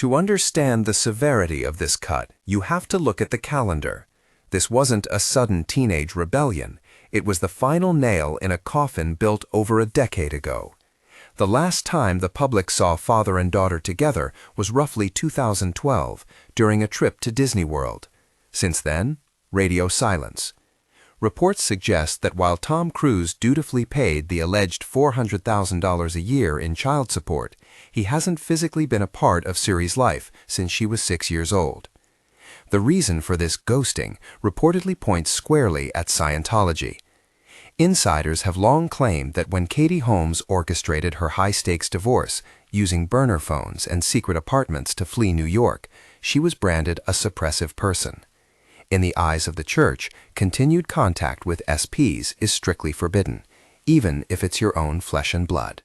To understand the severity of this cut, you have to look at the calendar. This wasn't a sudden teenage rebellion. It was the final nail in a coffin built over a decade ago. The last time the public saw father and daughter together was roughly 2012, during a trip to Disney World. Since then, radio silence. Reports suggest that while Tom Cruise dutifully paid the alleged $400,000 a year in child support, he hasn't physically been a part of Suri's life since she was 6 years old. The reason for this ghosting reportedly points squarely at Scientology. Insiders have long claimed that when Katie Holmes orchestrated her high-stakes divorce, using burner phones and secret apartments to flee New York, she was branded a suppressive person. In the eyes of the church, continued contact with SPs is strictly forbidden, even if it's your own flesh and blood.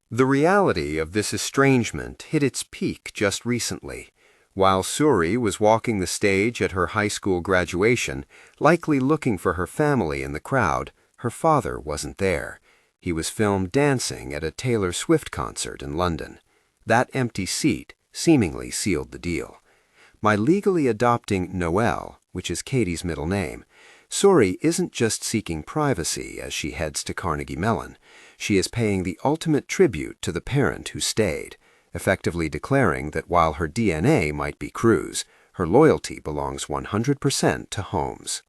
The reality of this estrangement hit its peak just recently. While Suri was walking the stage at her high school graduation, likely looking for her family in the crowd, her father wasn't there. He was filmed dancing at a Taylor Swift concert in London. That empty seat seemingly sealed the deal. By legally adopting Noelle, which is Katie's middle name, Suri isn't just seeking privacy as she heads to Carnegie Mellon. She is paying the ultimate tribute to the parent who stayed, effectively declaring that while her DNA might be Cruise, her loyalty belongs 100% to Holmes.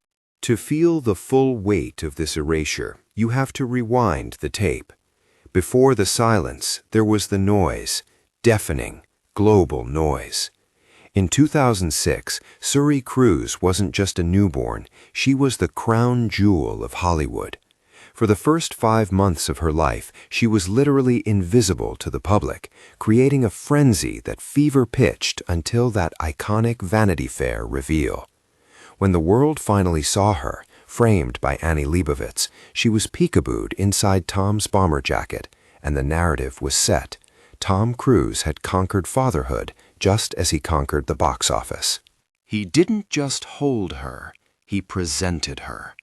To feel the full weight of this erasure, you have to rewind the tape. Before the silence, there was the noise, deafening, global noise. In 2006, Suri Cruise wasn't just a newborn, she was the crown jewel of Hollywood. For the first 5 months of her life, she was literally invisible to the public, creating a frenzy that fever-pitched until that iconic Vanity Fair reveal. When the world finally saw her, framed by Annie Leibovitz, she was peekabooed inside Tom's bomber jacket, and the narrative was set. Tom Cruise had conquered fatherhood just as he conquered the box office. He didn't just hold her, he presented her.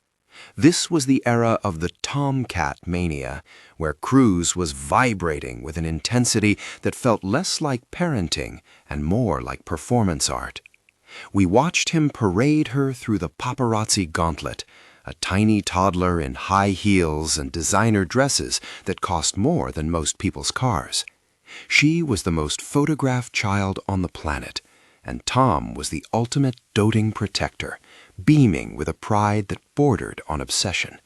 This was the era of the Tomcat mania, where Cruise was vibrating with an intensity that felt less like parenting and more like performance art. We watched him parade her through the paparazzi gauntlet, a tiny toddler in high heels and designer dresses that cost more than most people's cars. She was the most photographed child on the planet, and Tom was the ultimate doting protector, beaming with a pride that bordered on obsession.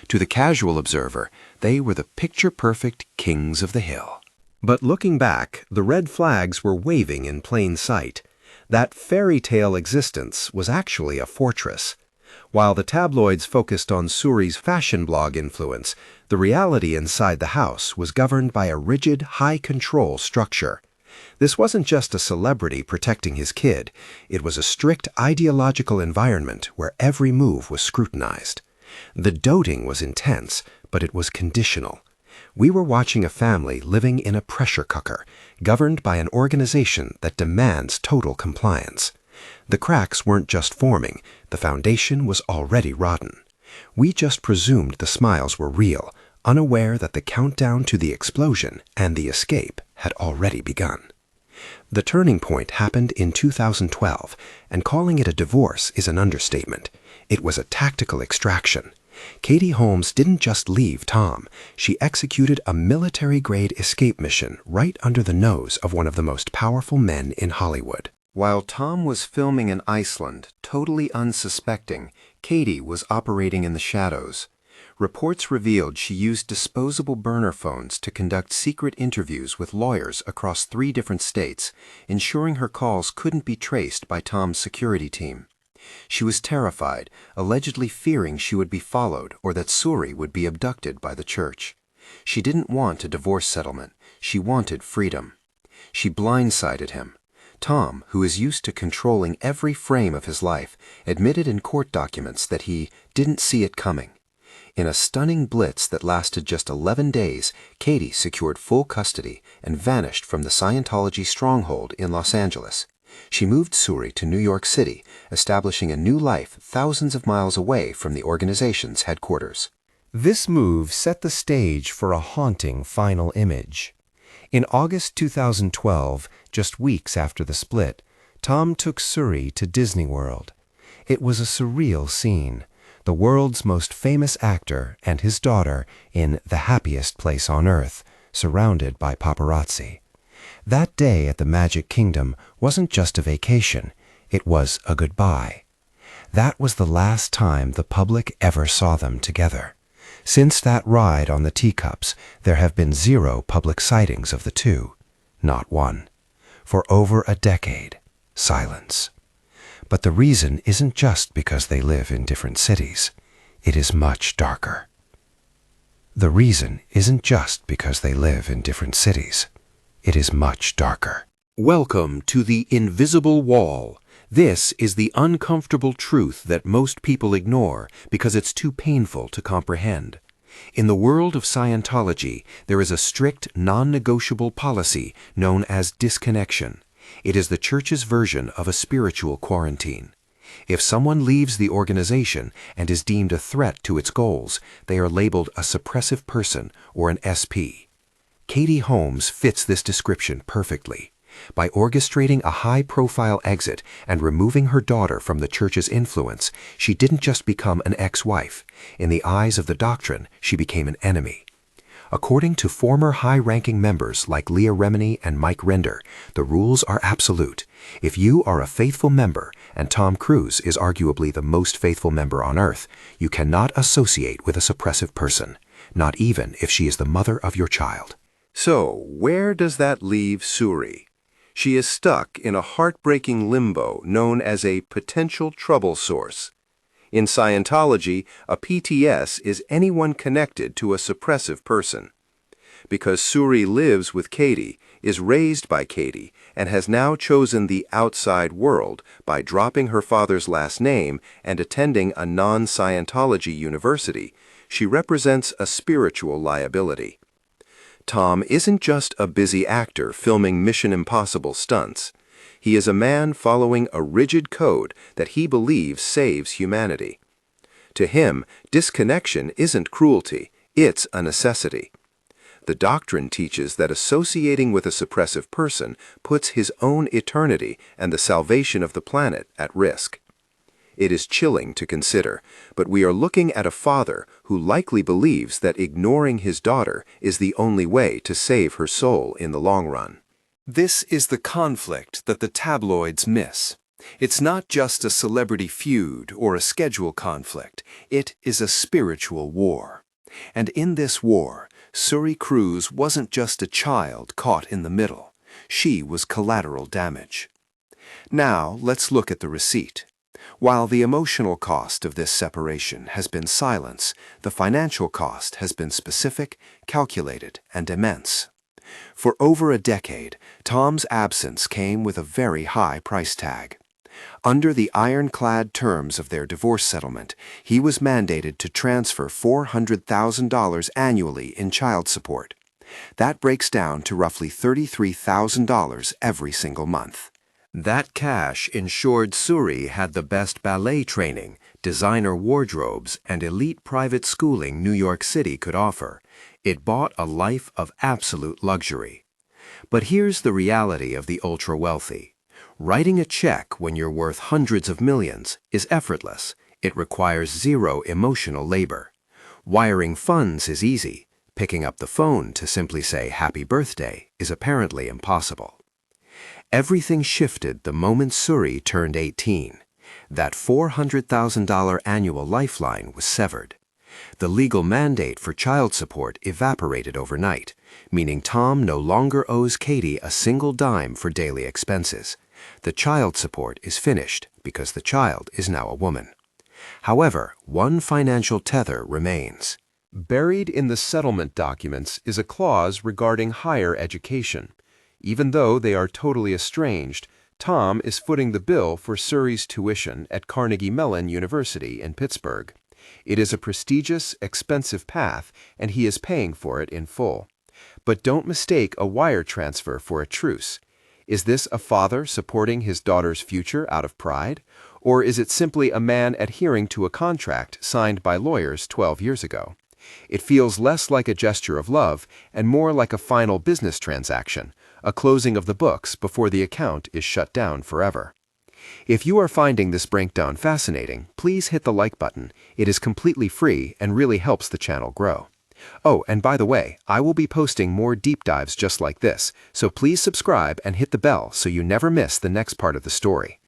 To the casual observer, they were the picture-perfect kings of the hill. But looking back, the red flags were waving in plain sight. That fairy tale existence was actually a fortress. While the tabloids focused on Suri's fashion blog influence, the reality inside the house was governed by a rigid, high-control structure. This wasn't just a celebrity protecting his kid. It was a strict ideological environment where every move was scrutinized. The doting was intense, but it was conditional. We were watching a family living in a pressure cooker, governed by an organization that demands total compliance. The cracks weren't just forming, the foundation was already rotten. We just presumed the smiles were real, unaware that the countdown to the explosion and the escape had already begun. The turning point happened in 2012, and calling it a divorce is an understatement. It was a tactical extraction. Katie Holmes didn't just leave Tom, she executed a military-grade escape mission right under the nose of one of the most powerful men in Hollywood. While Tom was filming in Iceland, totally unsuspecting, Katie was operating in the shadows. Reports revealed she used disposable burner phones to conduct secret interviews with lawyers across 3 different states, ensuring her calls couldn't be traced by Tom's security team. She was terrified, allegedly fearing she would be followed or that Suri would be abducted by the church. She didn't want a divorce settlement. She wanted freedom. She blindsided him. Tom, who is used to controlling every frame of his life, admitted in court documents that he didn't see it coming. In a stunning blitz that lasted just 11 days, Katie secured full custody and vanished from the Scientology stronghold in Los Angeles. She moved Suri to New York City, establishing a new life thousands of miles away from the organization's headquarters. This move set the stage for a haunting final image. In August 2012, just weeks after the split, Tom took Suri to Disney World. It was a surreal scene. The world's most famous actor and his daughter in the happiest place on earth, surrounded by paparazzi. That day at the Magic Kingdom wasn't just a vacation, it was a goodbye. That was the last time the public ever saw them together. Since that ride on the teacups, there have been 0 public sightings of the two. Not one. For over a decade, silence. But the reason isn't just because they live in different cities. It is much darker. The reason isn't just because they live in different cities. It is much darker. Welcome to the invisible wall. This is the uncomfortable truth that most people ignore because it's too painful to comprehend. In the world of Scientology, there is a strict, non-negotiable policy known as disconnection. It is the church's version of a spiritual quarantine. If someone leaves the organization and is deemed a threat to its goals, they are labeled a suppressive person or an SP. Katie Holmes fits this description perfectly. By orchestrating a high-profile exit and removing her daughter from the church's influence, she didn't just become an ex-wife. In the eyes of the doctrine, she became an enemy. According to former high-ranking members like Leah Remini and Mike Render, the rules are absolute. If you are a faithful member, and Tom Cruise is arguably the most faithful member on earth, you cannot associate with a suppressive person, not even if she is the mother of your child. So, where does that leave Suri? She is stuck in a heartbreaking limbo known as a potential trouble source. In Scientology, a PTS is anyone connected to a suppressive person. Because Suri lives with Katie, is raised by Katie, and has now chosen the outside world by dropping her father's last name and attending a non-Scientology university, she represents a spiritual liability. Tom isn't just a busy actor filming Mission Impossible stunts. He is a man following a rigid code that he believes saves humanity. To him, disconnection isn't cruelty, it's a necessity. The doctrine teaches that associating with a suppressive person puts his own eternity and the salvation of the planet at risk. It is chilling to consider, but we are looking at a father who likely believes that ignoring his daughter is the only way to save her soul in the long run. This is the conflict that the tabloids miss. It's not just a celebrity feud or a schedule conflict. It is a spiritual war. And in this war, Suri Cruise wasn't just a child caught in the middle. She was collateral damage. Now, let's look at the receipt. While the emotional cost of this separation has been silence, the financial cost has been specific, calculated, and immense. For over a decade, Tom's absence came with a very high price tag. Under the ironclad terms of their divorce settlement, he was mandated to transfer $400,000 annually in child support. That breaks down to roughly $33,000 every single month. That cash ensured Suri had the best ballet training, designer wardrobes, and elite private schooling New York City could offer. It bought a life of absolute luxury. But here's the reality of the ultra-wealthy. Writing a check when you're worth hundreds of millions is effortless. It requires 0 emotional labor. Wiring funds is easy. Picking up the phone to simply say happy birthday is apparently impossible. Everything shifted the moment Suri turned 18. That $400,000 annual lifeline was severed. The legal mandate for child support evaporated overnight, meaning Tom no longer owes Katie a single dime for daily expenses. The child support is finished because the child is now a woman. However, one financial tether remains. Buried in the settlement documents is a clause regarding higher education. Even though they are totally estranged, Tom is footing the bill for Suri's tuition at Carnegie Mellon University in Pittsburgh. It is a prestigious, expensive path, and he is paying for it in full. But don't mistake a wire transfer for a truce. Is this a father supporting his daughter's future out of pride? Or is it simply a man adhering to a contract signed by lawyers 12 years ago? It feels less like a gesture of love and more like a final business transaction, a closing of the books before the account is shut down forever. If you are finding this breakdown fascinating, please hit the like button. It is completely free and really helps the channel grow. Oh, and by the way, I will be posting more deep dives just like this, so please subscribe and hit the bell so you never miss the next part of the story.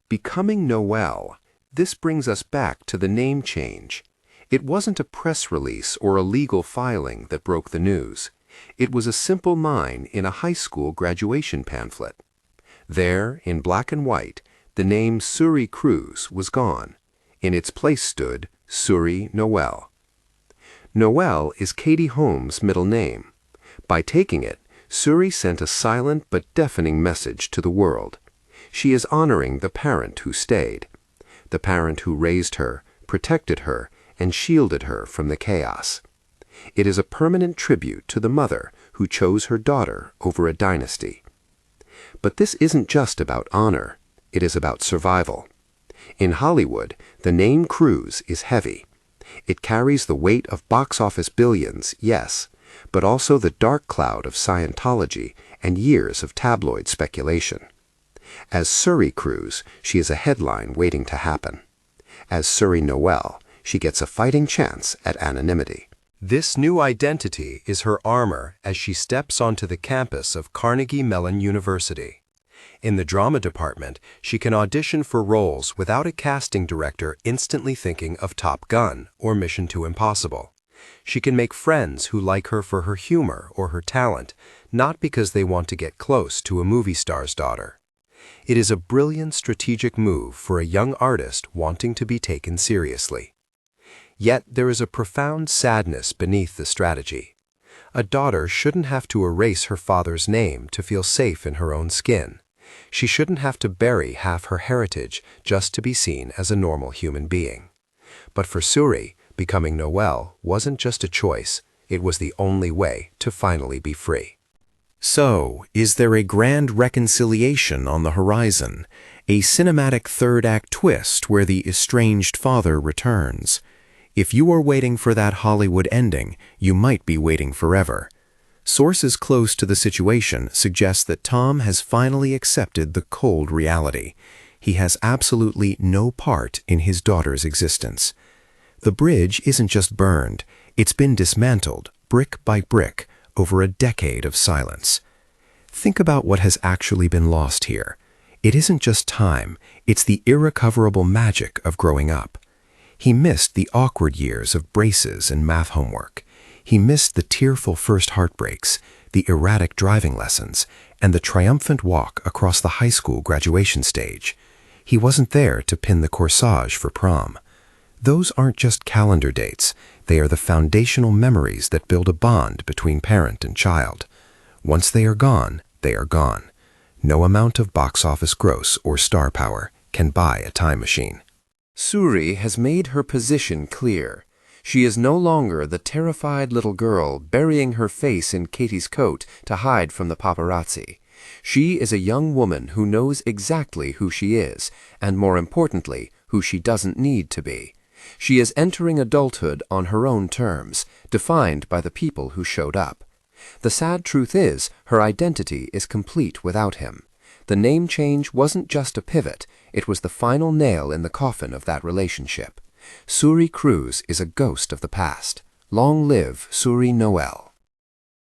Becoming Noelle. This brings us back to the name change. It wasn't a press release or a legal filing that broke the news. It was a simple line in a high school graduation pamphlet. There, in black and white, the name Suri Cruise was gone. In its place stood Suri Noelle. Noelle is Katie Holmes' middle name. By taking it, Suri sent a silent but deafening message to the world. She is honoring the parent who stayed, the parent who raised her, protected her, and shielded her from the chaos. It is a permanent tribute to the mother who chose her daughter over a dynasty. But this isn't just about honor, it is about survival. In Hollywood, the name Cruise is heavy. It carries the weight of box office billions, yes, but also the dark cloud of Scientology and years of tabloid speculation. As Suri Cruise, she is a headline waiting to happen. As Suri Noelle, she gets a fighting chance at anonymity. This new identity is her armor as she steps onto the campus of Carnegie Mellon University. In the drama department, she can audition for roles without a casting director instantly thinking of Top Gun or Mission to Impossible. She can make friends who like her for her humor or her talent, not because they want to get close to a movie star's daughter. It is a brilliant strategic move for a young artist wanting to be taken seriously. Yet there is a profound sadness beneath the strategy. A daughter shouldn't have to erase her father's name to feel safe in her own skin. She shouldn't have to bury half her heritage just to be seen as a normal human being. But for Suri, becoming Noelle wasn't just a choice, it was the only way to finally be free. So, is there a grand reconciliation on the horizon, a cinematic third-act twist where the estranged father returns? If you are waiting for that Hollywood ending, you might be waiting forever. Sources close to the situation suggest that Tom has finally accepted the cold reality. He has absolutely no part in his daughter's existence. The bridge isn't just burned, it's been dismantled, brick by brick, over a decade of silence. Think about what has actually been lost here. It isn't just time, it's the irrecoverable magic of growing up. He missed the awkward years of braces and math homework. He missed the tearful first heartbreaks, the erratic driving lessons, and the triumphant walk across the high school graduation stage. He wasn't there to pin the corsage for prom. Those aren't just calendar dates, they are the foundational memories that build a bond between parent and child. Once they are gone, they are gone. No amount of box office gross or star power can buy a time machine. Suri has made her position clear. She is no longer the terrified little girl burying her face in Katie's coat to hide from the paparazzi. She is a young woman who knows exactly who she is, and more importantly, who she doesn't need to be. She is entering adulthood on her own terms, defined by the people who showed up. The sad truth is, her identity is complete without him. The name change wasn't just a pivot, it was the final nail in the coffin of that relationship. Suri Cruise is a ghost of the past. Long live Suri Noelle.